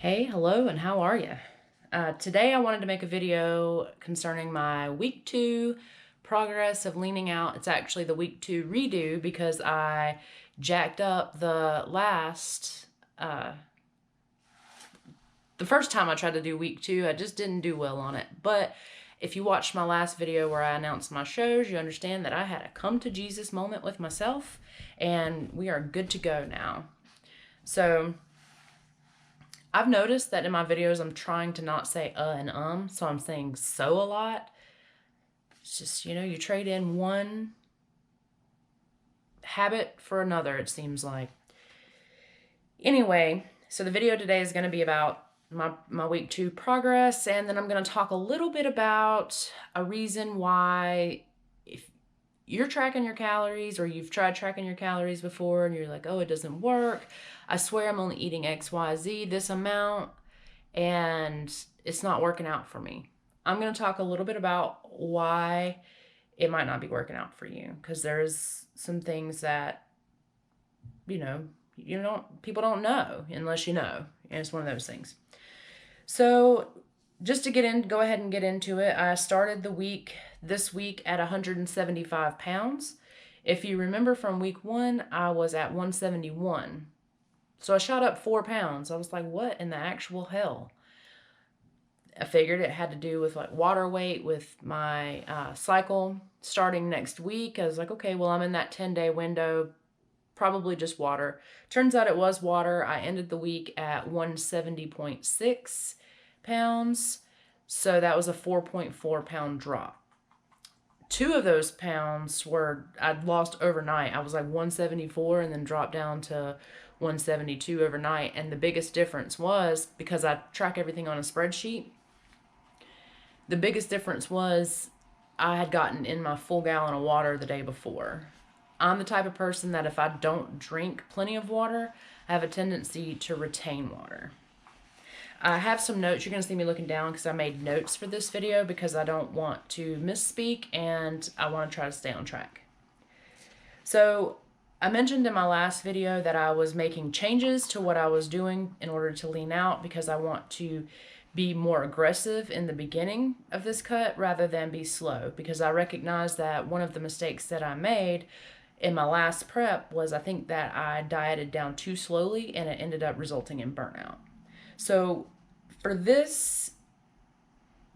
Hey, hello, and how are you? Today I wanted to make a video concerning my week 2 progress of leaning out. It's actually the week 2 redo because I jacked up the first time I tried to do week 2, I just didn't do well on it. But if you watched my last video where I announced my shows, you understand that I had a come to Jesus moment with myself, and we are good to go now. So I've noticed that in my videos, I'm trying to not say and so I'm saying so a lot. It's just, you trade in one habit for another, it seems like. Anyway, so the video today is going to be about my week 2 progress, and then I'm going to talk a little bit about a reason why if you're tracking your calories or you've tried tracking your calories before and you're like, oh, it doesn't work. I swear I'm only eating XYZ, this amount, and it's not working out for me. I'm going to talk a little bit about why it might not be working out for you, because there's some things that, people don't know unless you know. And it's one of those things. So just to go ahead and get into it, I started this week at 175 pounds. If you remember from week 1, I was at 171. So I shot up 4 pounds. I was like, what in the actual hell? I figured it had to do with like water weight with my cycle starting next week. I was like, okay, well, I'm in that 10-day window, probably just water. Turns out it was water. I ended the week at 170.6 pounds. So that was a 4.4 pound drop. 2 of those pounds I'd lost overnight. I was like 174 and then dropped down to 172 overnight. And the biggest difference was, because I track everything on a spreadsheet, the biggest difference was I had gotten in my full gallon of water the day before. I'm the type of person that if I don't drink plenty of water, I have a tendency to retain water. I have some notes. You're going to see me looking down because I made notes for this video because I don't want to misspeak and I want to try to stay on track. So I mentioned in my last video that I was making changes to what I was doing in order to lean out because I want to be more aggressive in the beginning of this cut rather than be slow, because I recognize that one of the mistakes that I made in my last prep was I think that I dieted down too slowly and it ended up resulting in burnout. So for this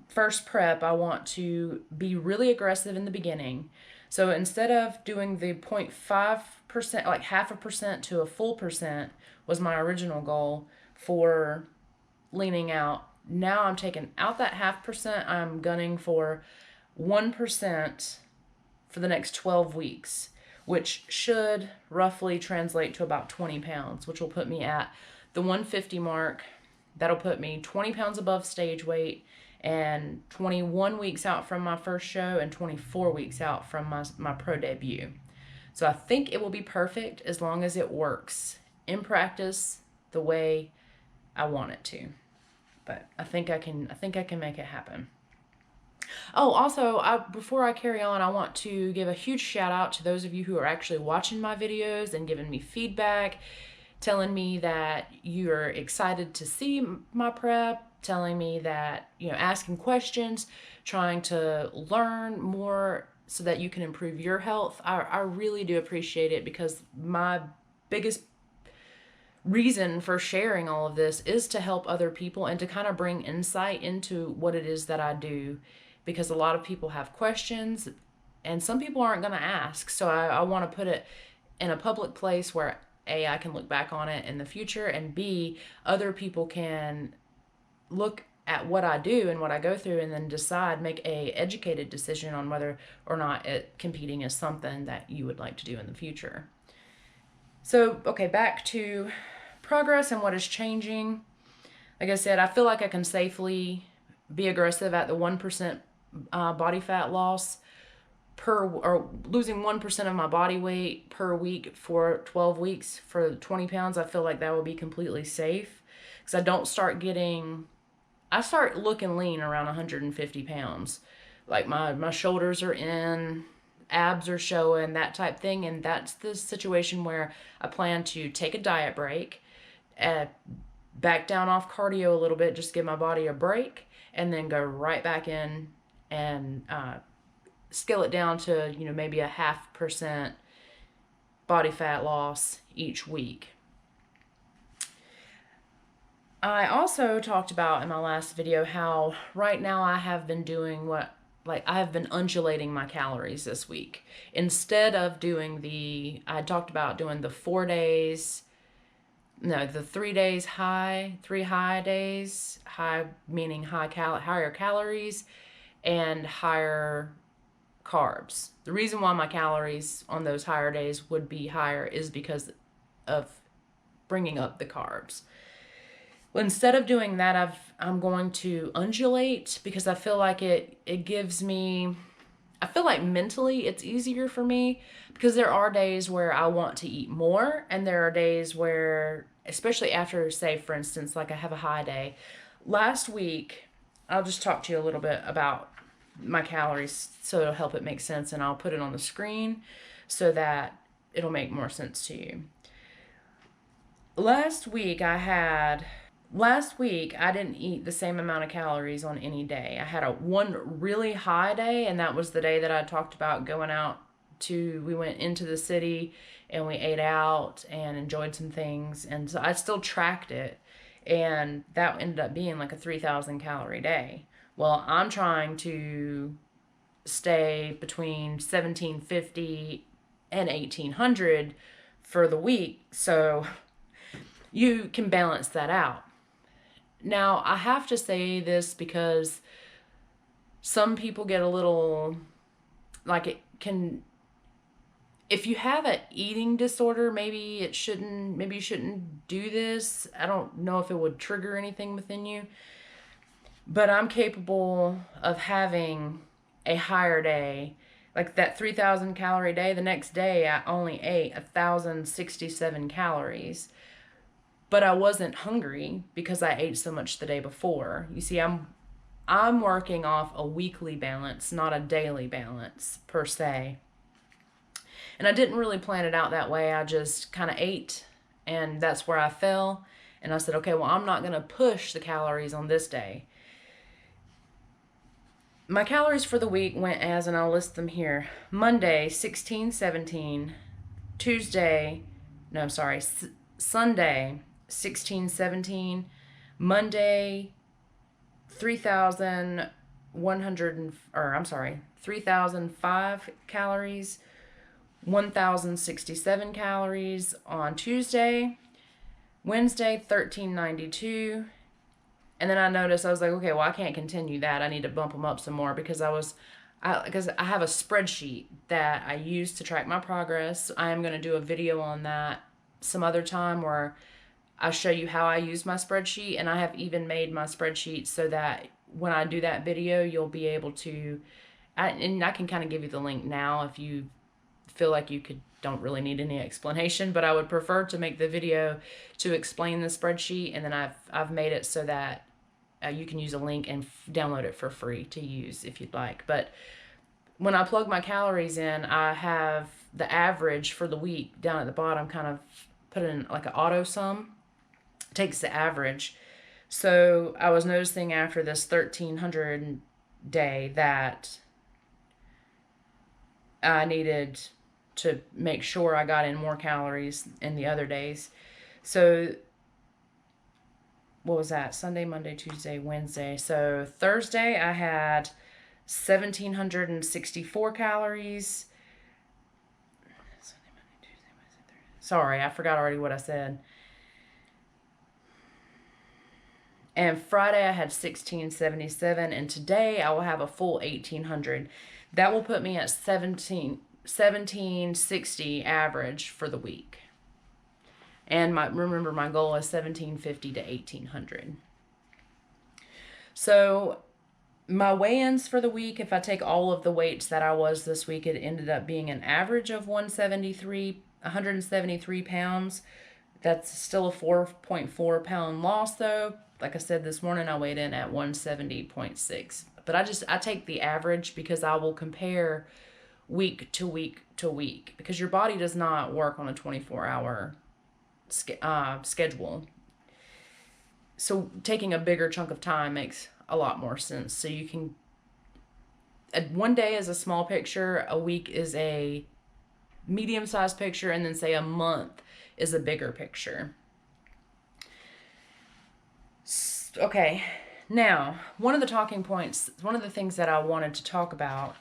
first prep, I want to be really aggressive in the beginning. So instead of doing the 0.5%, like 0.5% to a full percent was my original goal for leaning out. Now I'm taking out that 0.5%. I'm gunning for 1% for the next 12 weeks, which should roughly translate to about 20 pounds, which will put me at the 150 mark. That'll put me 20 pounds above stage weight and 21 weeks out from my first show and 24 weeks out from my pro debut. So I think it will be perfect as long as it works in practice the way I want it to. But I think I can make it happen. Oh, also, before I carry on, I want to give a huge shout out to those of you who are actually watching my videos and giving me feedback, telling me that you're excited to see my prep, telling me that, asking questions, trying to learn more so that you can improve your health. I really do appreciate it, because my biggest reason for sharing all of this is to help other people and to kind of bring insight into what it is that I do, because a lot of people have questions and some people aren't going to ask. So I want to put it in a public place where A, I can look back on it in the future, and B, other people can look at what I do and what I go through and then make a educated decision on whether or not competing is something that you would like to do in the future. So, okay, back to progress and what is changing. Like I said, I feel like I can safely be aggressive at the 1% body fat loss or losing 1% of my body weight per week for 12 weeks for 20 pounds. I feel like that will be completely safe, because I start looking lean around 150 pounds. Like my shoulders are in, abs are showing, that type thing. And that's the situation where I plan to take a diet break, back down off cardio a little bit, just give my body a break, and then go right back in and scale it down to, maybe a 0.5% body fat loss each week. I also talked about in my last video how right now I have been doing I have been undulating my calories this week. Instead of doing I talked about doing the 4 days, no, the 3 days high, 3 high days, high meaning higher calories and higher carbs. The reason why my calories on those higher days would be higher is because of bringing up the carbs. Well, instead of doing that, I'm going to undulate, because I feel like it gives me, I feel like mentally it's easier for me, because there are days where I want to eat more, and there are days where, especially after, say, for instance, like I have a high day. Last week, I'll just talk to you a little bit about my calories so it'll help it make sense, and I'll put it on the screen so that it'll make more sense to you. Last week I didn't eat the same amount of calories on any day. I had one really high day, and that was the day that I talked about going out we went into the city and we ate out and enjoyed some things. And so I still tracked it, and that ended up being like a 3,000 calorie day. Well, I'm trying to stay between 1,750 and 1,800 for the week, so you can balance that out. Now, I have to say this because some people get a little, if you have an eating disorder, maybe you shouldn't do this. I don't know if it would trigger anything within you. But I'm capable of having a higher day, like that 3,000 calorie day. The next day, I only ate 1,067 calories, but I wasn't hungry because I ate so much the day before. You see, I'm working off a weekly balance, not a daily balance per se. And I didn't really plan it out that way. I just kind of ate, and that's where I fell. And I said, okay, well, I'm not going to push the calories on this day. My calories for the week went as, and I'll list them here: Monday, 1617, Sunday, 1617, Monday, 3,005 calories, 1,067 calories on Tuesday, Wednesday, 1,392. And then I noticed, I was like, okay, well, I can't continue that. I need to bump them up some more, because I have a spreadsheet that I use to track my progress. I am going to do a video on that some other time where I show you how I use my spreadsheet. And I have even made my spreadsheet so that when I do that video, you'll be able to, and I can kind of give you the link now if you feel like you don't really need any explanation, but I would prefer to make the video to explain the spreadsheet, and then I've made it so that you can use a link and download it for free to use if you'd like. But when I plug my calories in, I have the average for the week down at the bottom, kind of put in like an auto sum, takes the average. So I was noticing after this 1,300 day that I needed to make sure I got in more calories in the other days. So what was that? Sunday, Monday, Tuesday, Wednesday. So Thursday I had 1,764 calories. Sunday, Monday, Tuesday, Wednesday, Thursday. Sorry, I forgot already what I said. And Friday I had 1,677, and today I will have a full 1,800. That will put me at 1,760 average for the week. And remember, my goal is 1,750 to 1,800. So my weigh-ins for the week, if I take all of the weights that I was this week, it ended up being an average of 173 pounds. That's still a 4.4 pound loss though. Like I said this morning, I weighed in at 170.6. But I take the average because I will compare week to week to week, because your body does not work on a 24-hour schedule. So taking a bigger chunk of time makes a lot more sense. So you can, one day is a small picture, a week is a medium-sized picture, and then say a month is a bigger picture. Okay, now, one of the talking points, one of the things that I wanted to talk about,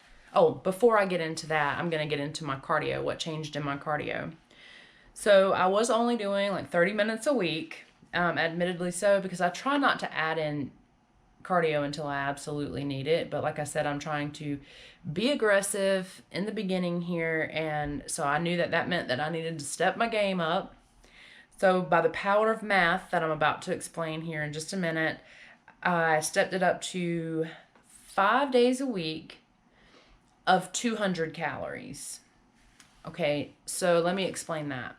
before I get into that, I'm going to get into my cardio, what changed in my cardio. So I was only doing like 30 minutes a week, admittedly so, because I try not to add in cardio until I absolutely need it. But like I said, I'm trying to be aggressive in the beginning here. And so I knew that that meant that I needed to step my game up. So by the power of math that I'm about to explain here in just a minute, I stepped it up to 5 days a week of 200 calories. Okay, so let me explain that.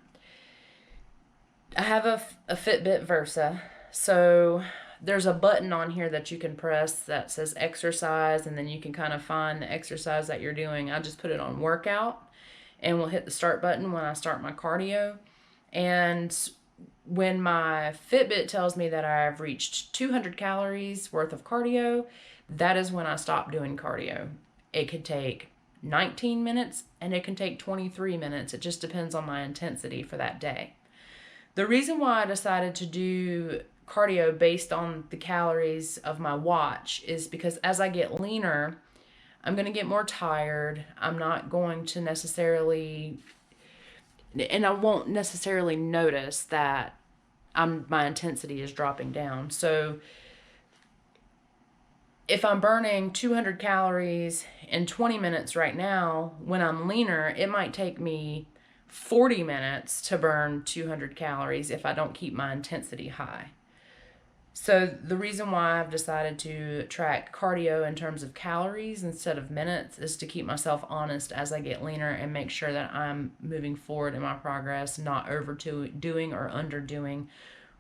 I have a Fitbit Versa, so there's a button on here that you can press that says exercise, and then you can kind of find the exercise that you're doing. I just put it on workout, and we'll hit the start button when I start my cardio. And when my Fitbit tells me that I've reached 200 calories worth of cardio, that is when I stop doing cardio. It could take 19 minutes and it can take 23 minutes. It just depends on my intensity for that day. The reason why I decided to do cardio based on the calories of my watch is because as I get leaner, I'm going to get more tired. I'm not going to necessarily, and I won't necessarily notice that my intensity is dropping down. So if I'm burning 200 calories in 20 minutes right now, when I'm leaner, it might take me 40 minutes to burn 200 calories if I don't keep my intensity high. So the reason why I've decided to track cardio in terms of calories instead of minutes is to keep myself honest as I get leaner and make sure that I'm moving forward in my progress, not overdoing or underdoing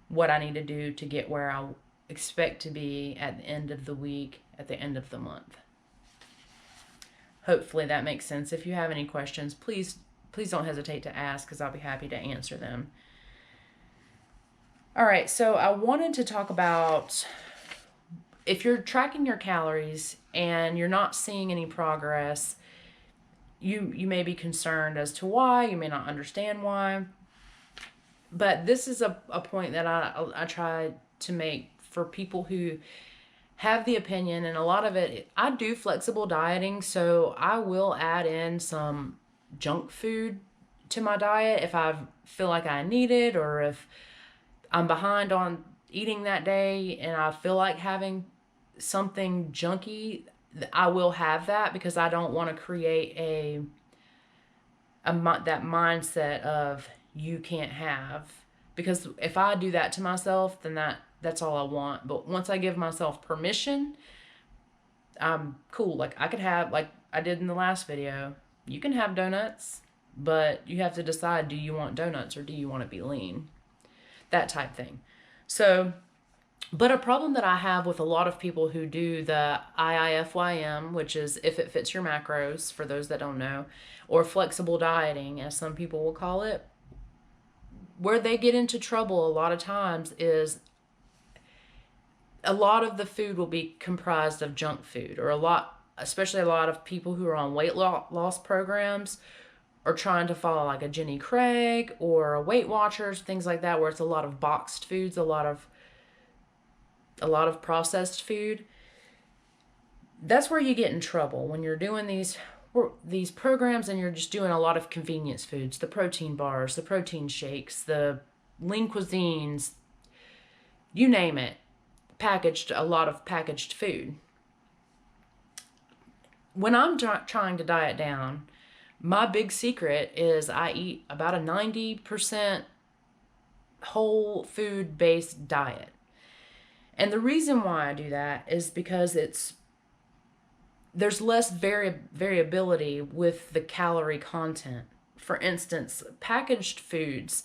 what I need to do to get where I expect to be at the end of the week, at the end of the month. Hopefully that makes sense. If you have any questions, please don't hesitate to ask, because I'll be happy to answer them. All right, so I wanted to talk about, if you're tracking your calories and you're not seeing any progress, you may be concerned as to why. You may not understand why. But this is a point that I try to make for people who have the opinion, and a lot of it, I do flexible dieting, so I will add in some junk food to my diet if I feel like I need it, or if I'm behind on eating that day and I feel like having something junky, I will have that, because I don't want to create that mindset of you can't have, because if I do that to myself, then that's all I want. But once I give myself permission, I'm cool. Like I could have, like I did in the last video, you can have donuts, but you have to decide, do you want donuts or do you want to be lean? That type thing. So, but a problem that I have with a lot of people who do the IIFYM, which is if it fits your macros, for those that don't know, or flexible dieting, as some people will call it, where they get into trouble a lot of times is a lot of the food will be comprised of junk food, or especially a lot of people who are on weight loss programs or trying to follow like a Jenny Craig or a Weight Watchers, things like that, where it's a lot of boxed foods, a lot of processed food. That's where you get in trouble when you're doing these programs and you're just doing a lot of convenience foods, the protein bars, the protein shakes, the lean cuisines, you name it, a lot of packaged food. When I'm trying to diet down, my big secret is I eat about a 90% whole food based diet. And the reason why I do that is because there's less variability with the calorie content. For instance, packaged foods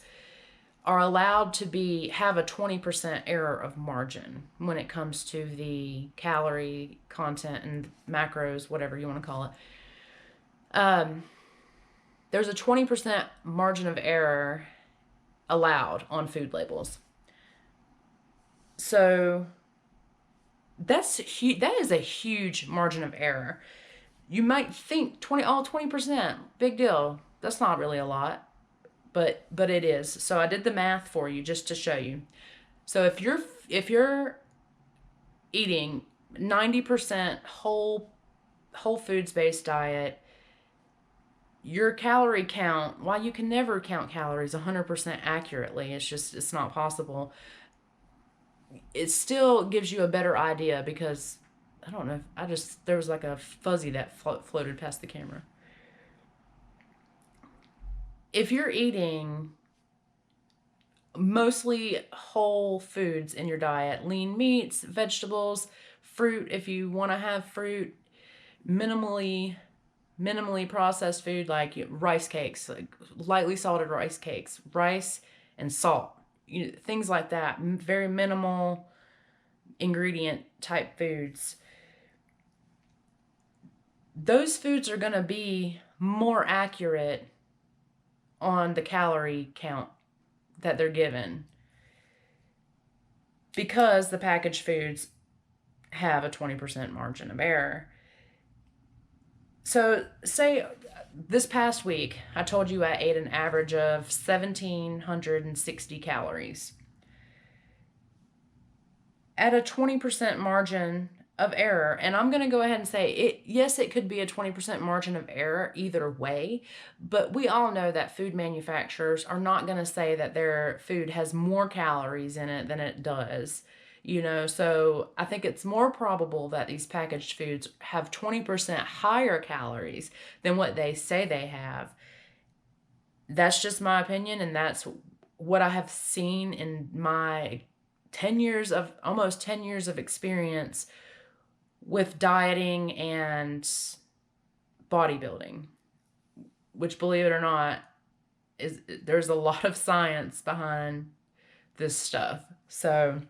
are allowed to have a 20% error of margin when it comes to the calorie content and macros, whatever you want to call it. There's a 20% margin of error allowed on food labels. So that's huge. That is a huge margin of error. You might think 20%, big deal. That's not really a lot, but it is. So I did the math for you just to show you. So if you're eating 90% whole foods based diet, your calorie count, while you can never count calories 100% accurately, it's not possible. It still gives you a better idea because I don't know. There was like a fuzzy that floated past the camera. If you're eating mostly whole foods in your diet, lean meats, vegetables, fruit, if you want to have fruit, minimally processed food like rice cakes, like lightly salted rice cakes, rice and salt, things like that, very minimal ingredient type foods. Those foods are going to be more accurate on the calorie count that they're given because the packaged foods have a 20% margin of error. So say this past week, I told you I ate an average of 1,760 calories. At a 20% margin of error, and I'm going to go ahead and say, yes, it could be a 20% margin of error either way, but we all know that food manufacturers are not going to say that their food has more calories in it than it does. So I think it's more probable that these packaged foods have 20% higher calories than what they say they have. That's just my opinion, and that's what I have seen in my almost 10 years of experience with dieting and bodybuilding, which, believe it or not, there's a lot of science behind this stuff. So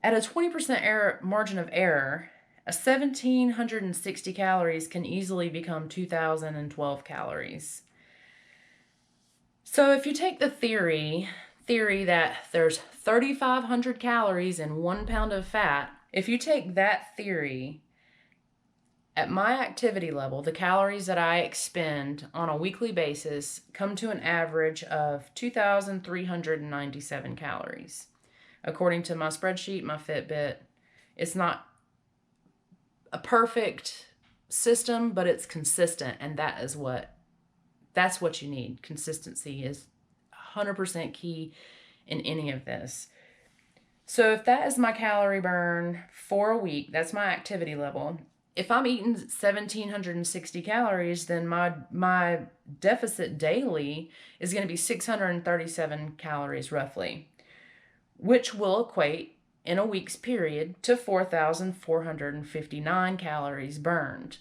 at a 20% margin of error, 1,760 calories can easily become 2,012 calories. So if you take the theory that there's 3,500 calories in 1 pound of fat, if you take that theory, at my activity level, the calories that I expend on a weekly basis come to an average of 2,397 calories. According to my spreadsheet, my Fitbit, it's not a perfect system, but it's consistent, and that's what you need. Consistency is 100% key in any of this. So if that is my calorie burn for a week, that's my activity level. If I'm eating 1,760 calories, then my deficit daily is going to be 637 calories roughly, which will equate in a week's period to 4,459 calories burned.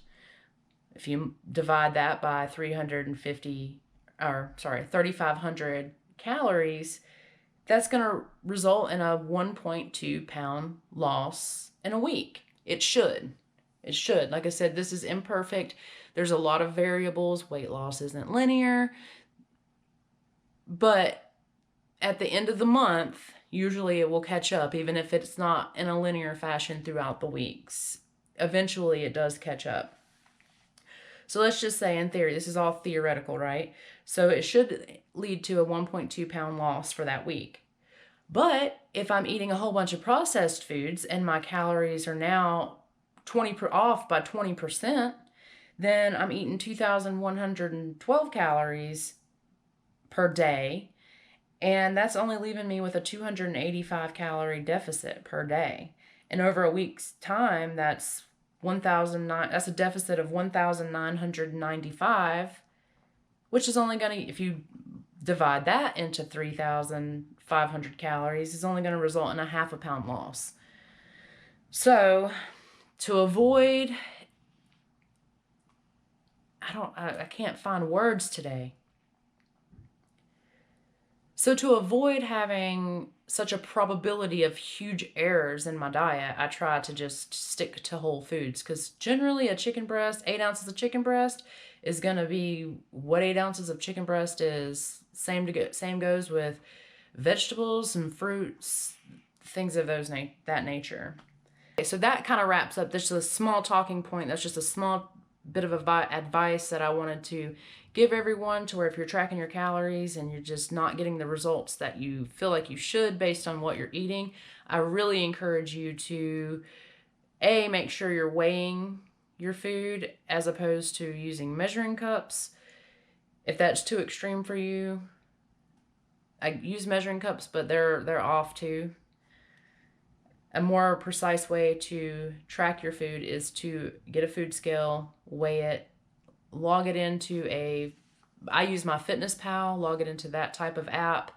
If you divide that by 3,500 calories, that's going to result in a 1.2 pound loss in a week. It should. Like I said, this is imperfect. There's a lot of variables. Weight loss isn't linear. But at the end of the month, usually it will catch up, even if it's not in a linear fashion throughout the weeks. Eventually it does catch up. So let's just say, in theory, this is all theoretical, right? So it should lead to a 1.2 pound loss for that week. But if I'm eating a whole bunch of processed foods and my calories are now off by 20%, then I'm eating 2,112 calories per day, and that's only leaving me with a 285 calorie deficit per day. And over a week's time, that's a deficit of 1,995, which is only going to, if you divide that into 3,500 calories, is only going to result in a half a pound loss. So to avoid, I can't find words today. So to avoid having such a probability of huge errors in my diet, I try to just stick to whole foods, because generally a chicken breast, 8 ounces of chicken breast is going to be what 8 ounces of chicken breast is. Same goes with vegetables and fruits, things of that nature. Okay, so that kind of wraps up. This is a small talking point. That's just a small bit of advice that I wanted to give everyone, to where if you're tracking your calories and you're just not getting the results that you feel like you should based on what you're eating, I really encourage you to make sure you're weighing your food as opposed to using measuring cups. If that's too extreme for you, I use measuring cups, but they're off too. A more precise way to track your food is to get a food scale, weigh it, log it into I use my FitnessPal, log it into that type of app,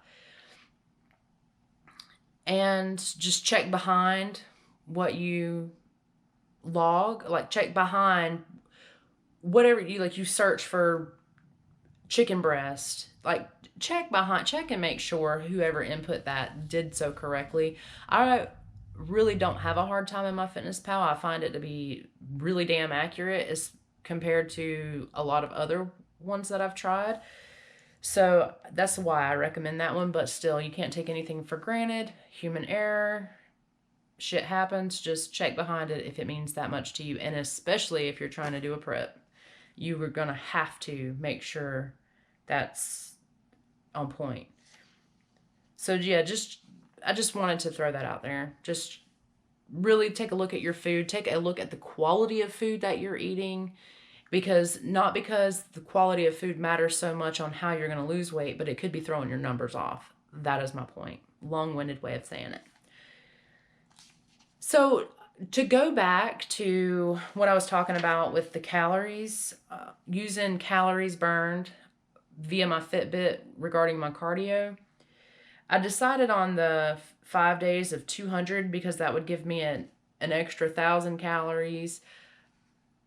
and just check behind what you log. Like, check behind whatever you search for chicken breast, like check and make sure whoever input that did so correctly. I really don't have a hard time in my FitnessPal. I find it to be really damn accurate as compared to a lot of other ones that I've tried. So that's why I recommend that one. But still, you can't take anything for granted. Human error, shit happens. Just check behind it if it means that much to you. And especially if you're trying to do a prep, you are going to have to make sure that's on point. So yeah, I just wanted to throw that out there. Just really take a look at your food. Take a look at the quality of food that you're eating, because the quality of food matters so much on how you're going to lose weight, but it could be throwing your numbers off. That is my point. Long-winded way of saying it. So to go back to what I was talking about with the calories, using calories burned via my Fitbit regarding my cardio, I decided on the 5 days of 200 because that would give me an extra 1,000 calories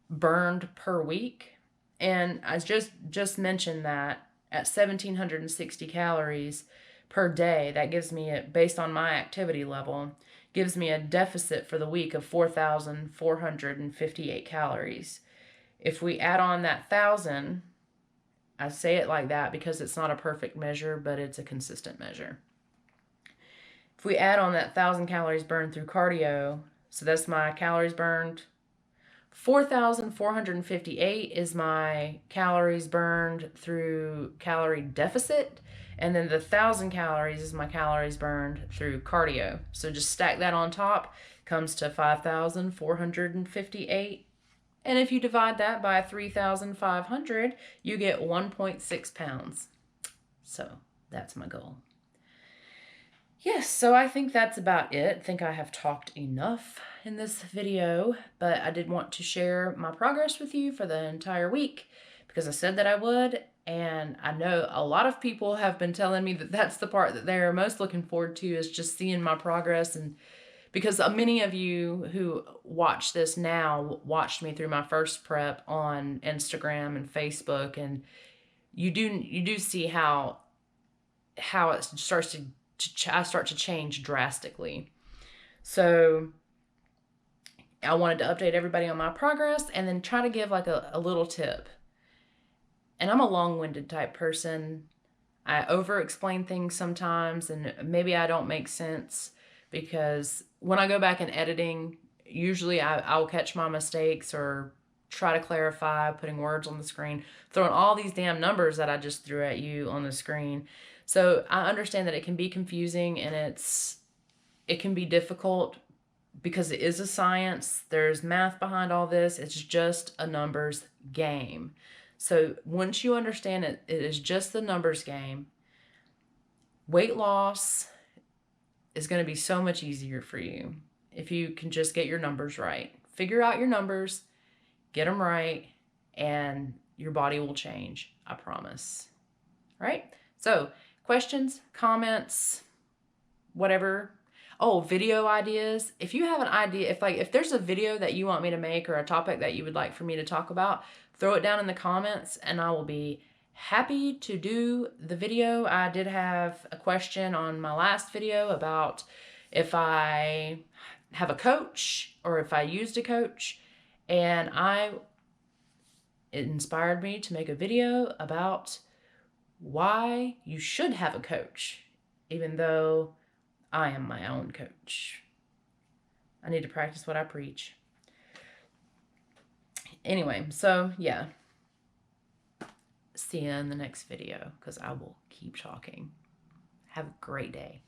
burned per week. And I just mentioned that at 1,760 calories per day, that gives me, based on my activity level, gives me a deficit for the week of 4,458 calories. If we add on that 1,000, I say it like that because it's not a perfect measure, but it's a consistent measure. If we add on that 1,000 calories burned through cardio, so that's my calories burned. 4,458 is my calories burned through calorie deficit. And then the 1,000 calories is my calories burned through cardio. So just stack that on top, comes to 5,458. And if you divide that by 3,500, you get 1.6 pounds. So that's my goal. Yes, so I think that's about it. I think I have talked enough in this video, but I did want to share my progress with you for the entire week because I said that I would, and I know a lot of people have been telling me that that's the part that they're most looking forward to, is just seeing my progress. And because many of you who watch this now watched me through my first prep on Instagram and Facebook, and you do see how it starts to I start to change drastically. So I wanted to update everybody on my progress and then try to give like a little tip. And I'm a long-winded type person. I over-explain things sometimes, and maybe I don't make sense, because when I go back in editing, usually I'll catch my mistakes or try to clarify, putting words on the screen, throwing all these damn numbers that I just threw at you on the screen. So I understand that it can be confusing and it can be difficult because it is a science. There's math behind all this. It's just a numbers game. So once you understand it, it is just the numbers game. Weight loss is going to be so much easier for you if you can just get your numbers right. Figure out your numbers, get them right, and your body will change. I promise. All right? So questions, comments, whatever. Oh, video ideas. If you have an idea, if there's a video that you want me to make or a topic that you would like for me to talk about, throw it down in the comments and I will be happy to do the video. I did have a question on my last video about if I have a coach or if I used a coach, and it inspired me to make a video about why you should have a coach even though I am my own coach. I need to practice what I preach. Anyway, so yeah. See you in the next video because I will keep talking. Have a great day.